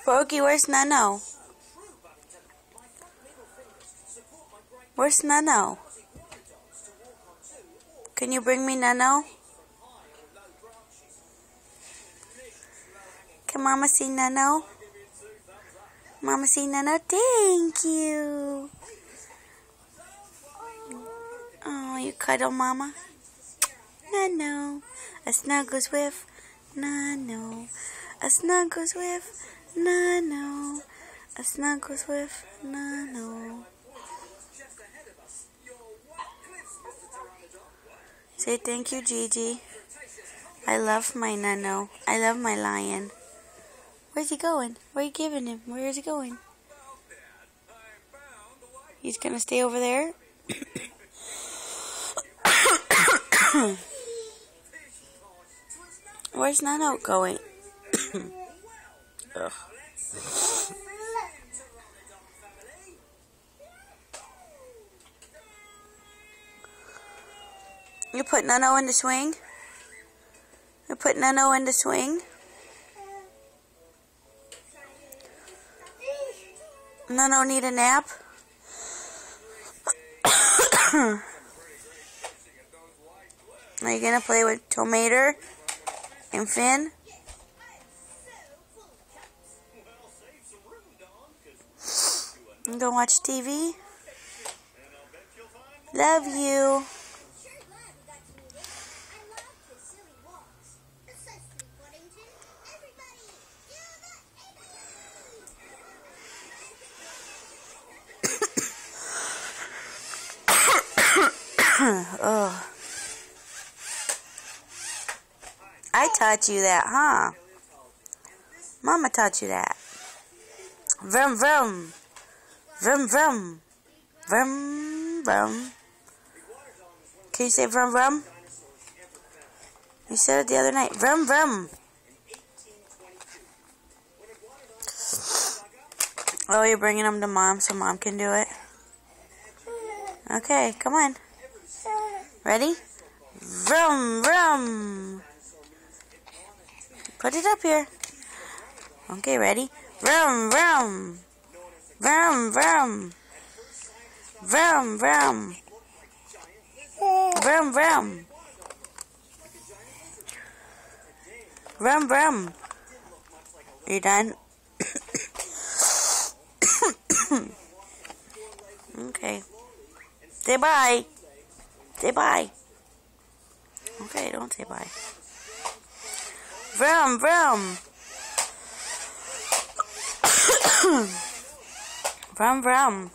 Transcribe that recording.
Porky, where's Nano? Where's Nano? Can you bring me Nano? Can Mama see Nano? Mama see Nano? Thank you. Oh, you cuddle Mama? Nano. A snuggles with Nano. A snuggles with Nano. A snuggles with Nano. Say thank you, Gigi. I love my Nano. I love my lion. Where's he going? What are you giving him? Where is he going? He's gonna stay over there? Where's Nano going? Ugh. You put Nano in the swing? You put Nano in the swing? Nano need a nap? Are you gonna play with Tomato and Finn? You gonna watch TV? Love you. Oh. I taught you that, huh? Mama taught you that. Vroom, vroom. Vroom, vroom. Vroom, vroom. Can you say vroom, vroom? You said it the other night. Vroom, vroom. Oh, you're bringing them to Mom so Mom can do it? Okay, come on. Ready? Vroom, vroom. Put it up here. Okay, ready? Vroom, vroom. Vroom, vroom. Vroom, vroom. Vroom, vroom. Vroom, vroom. Are you done? Okay. Say bye. Say bye. Okay, don't say bye. Vroom, vroom. Vroom, vroom.